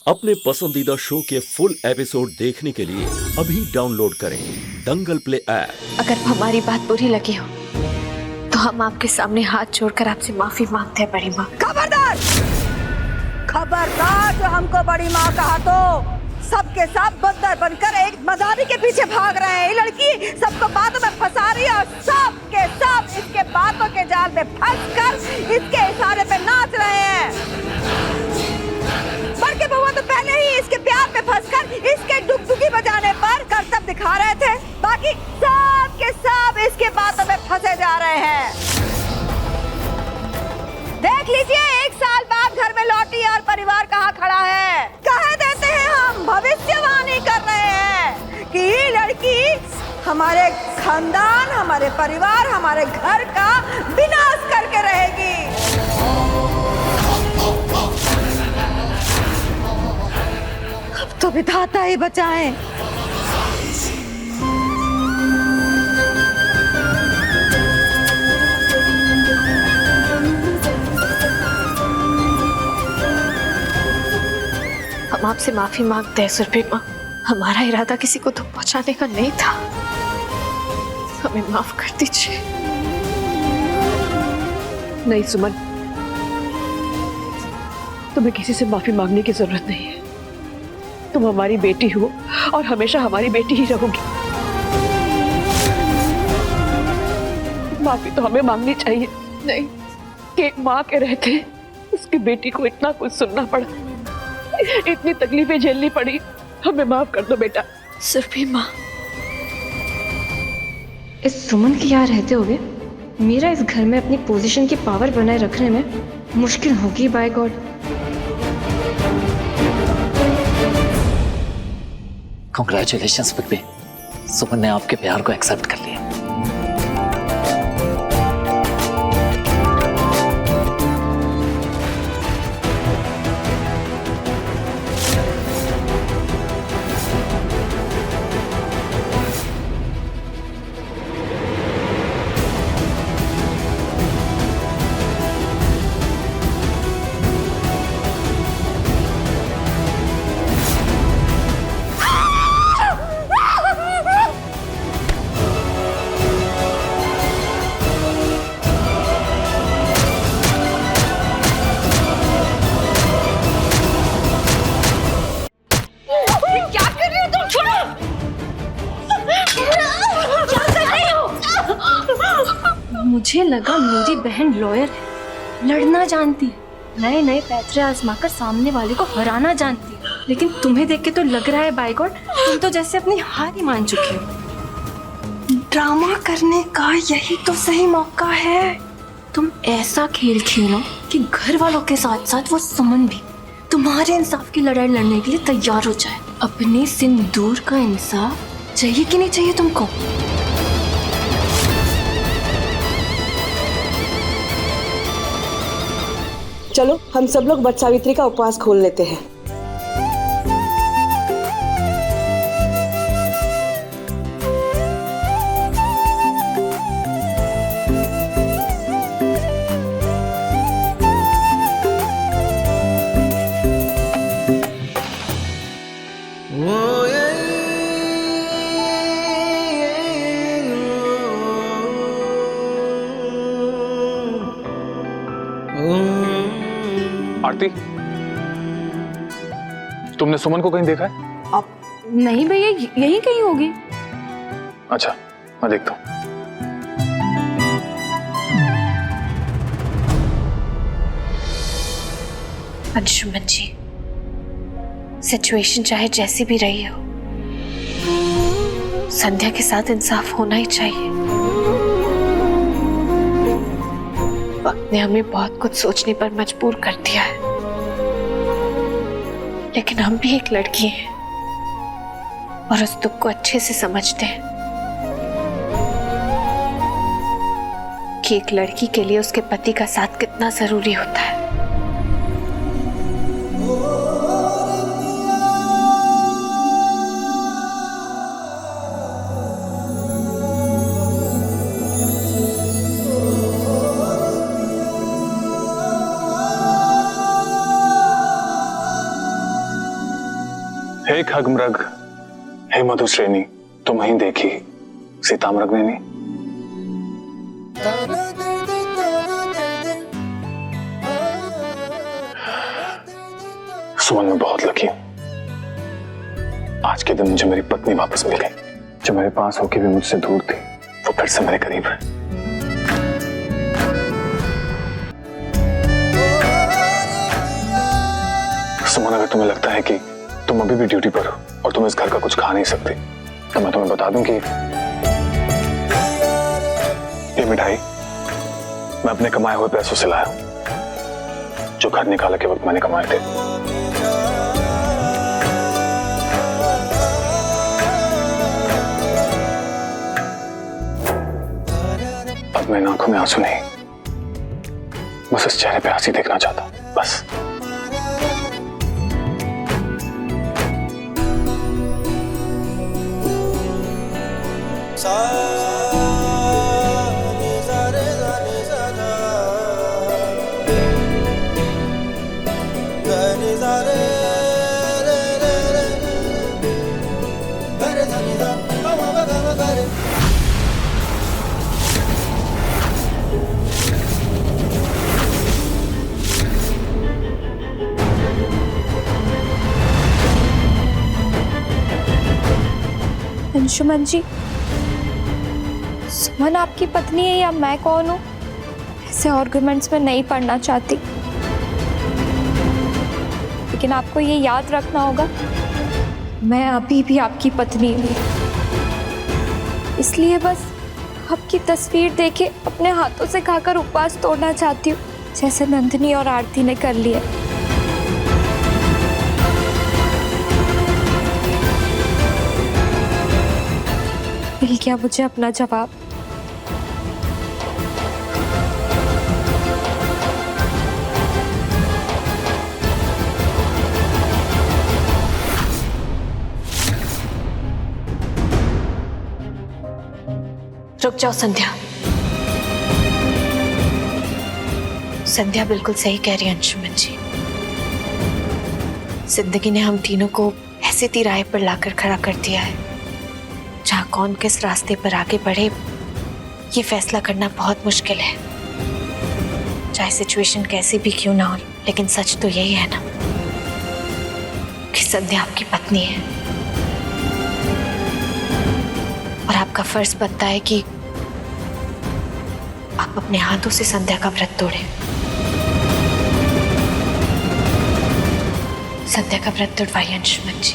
अपने पसंदीदा शो के फुल एपिसोड देखने के लिए अभी डाउनलोड करें दंगल प्ले ऐप। अगर हमारी बात बुरी लगी हो तो हम आपके सामने हाथ जोड़कर आपसे माफी मांगते हैं बड़ी माँ। खबरदार! खबरदार जो हमको बड़ी माँ कहा तो सबके सब बंदर बनकर एक मदारी के पीछे भाग रहे हैं। ये लड़की सबको बातों में फंसा रही है और सबके सब इसके बातों के जाल में फंसकर इसके इशारे पे नाच रहे हैं। बड़के बउआ तो पहले ही इसके प्यार में फंसकर इसके डुगडुगी बजाने पर करतब दिखा रहे थे। बाकी सब के सब इसके बातों में फंसे जा रहे हैं। देख लीजिए 1 साल बाद घर में लौटी और परिवार कहाँ खड़ा है। कह देते हैं हम भविष्यवाणी कर रहे हैं कि ये लड़की हमारे खानदान, हमारे परिवार, हमारे घर का विनाश करके रहेगी। अब तो विधाता ही बचाए। हम आपसे माफी मांगते हैं सुरभि माँ। हमारा इरादा किसी को दुख पहुंचाने का नहीं था, हमें माफ कर दीजिए। नहीं सुमन, तुम्हें किसी से माफी मांगने की जरूरत नहीं है। तुम हमारी बेटी हो और हमेशा हमारी बेटी ही रहोगी। माफी तो हमें मांगनी चाहिए नहीं कि एक माँ के रहते उसकी बेटी को इतना कुछ सुनना पड़ा, इतनी तकलीफें झेलनी पड़ी। हमें माफ कर दो बेटा। सुरभि माँ, इस सुमन के यहाँ रहते हुए मेरा इस घर में अपनी पोजीशन की पावर बनाए रखने में मुश्किल होगी। By God. Congratulations big, Suman ने आपके प्यार को एक्सेप्ट कर लिया। मुझे लगा मेरी बहन लॉयर है, लड़ना जानती है, नए नए पैतरे आजमाकर सामने वाले को हराना जानती है। लेकिन तुम्हें देख के तो लग रहा है बाय गॉड तुम तो जैसे अपनी हार ही मान चुके हो। ड्रामा करने का यही तो सही मौका है। तुम ऐसा खेल खेलो कि घर वालों के साथ साथ वो सुमन भी तुम्हारे इंसाफ की लड़ाई लड़ने के लिए तैयार हो जाए। अपने सिंदूर का इंसाफ चाहिए कि नहीं चाहिए तुमको? चलो हम सब लोग वट सावित्री का उपवास खोल लेते हैं। आरती, तुमने सुमन को कहीं देखा है? अब नहीं भैया, यहीं कहीं होगी। अच्छा, मैं देखता हूँ। अंशुमन जी, सिचुएशन चाहे जैसी भी रही हो, संध्या के साथ इंसाफ होना ही चाहिए। वक्त ने हमें बहुत कुछ सोचने पर मजबूर कर दिया है, लेकिन हम भी एक लड़की हैं और उस दुख को अच्छे से समझते हैं कि एक लड़की के लिए उसके पति का साथ कितना जरूरी होता है। हे खगमृग, हे मधुश्रेणी, तुम ही देखी सीतामृग ने नहीं। सुमन में बहुत लकी हूं। आज के दिन मुझे मेरी पत्नी वापस मिल गई, जो मेरे पास होकर भी मुझसे दूर थी, वो फिर से मेरे करीब है। सुमन, अगर तुम्हें लगता है कि तुम अभी भी ड्यूटी पर हो और तुम इस घर का कुछ खा नहीं सकते, तो मैं तुम्हें बता दूं कि ये मिठाई मैं अपने कमाए हुए पैसों से लाया हूं, जो घर निकाला के वक्त मैंने कमाए थे। अब मेरी आंखों में आंसू नहीं, बस इस चेहरे पे हंसी देखना चाहता, बस। अंशुमन जी, सुमन आपकी पत्नी है या मैं कौन हूँ, ऐसे आर्गुमेंट्स में नहीं पढ़ना चाहती, लेकिन आपको ये याद रखना होगा, मैं अभी भी आपकी पत्नी हूँ। इसलिए बस आपकी तस्वीर देखे अपने हाथों से खाकर उपवास तोड़ना चाहती हूँ, जैसे नंदिनी और आरती ने कर लिया। मिल गया मुझे अपना जवाब। रुक जाओ संध्या। संध्या बिल्कुल सही कह रही है अंशुमन जी। जिंदगी ने हम तीनों को ऐसे तिराहे पर लाकर खड़ा कर दिया है जहां कौन किस रास्ते पर आगे बढ़े ये फैसला करना बहुत मुश्किल है। चाहे सिचुएशन कैसी भी क्यों ना हो, लेकिन सच तो यही है ना कि संध्या आपकी पत्नी है और आपका फर्ज बनता है कि आप अपने हाथों से संध्या का व्रत तोड़ें। संध्या का व्रत तोड़वाइए अंशुमन जी।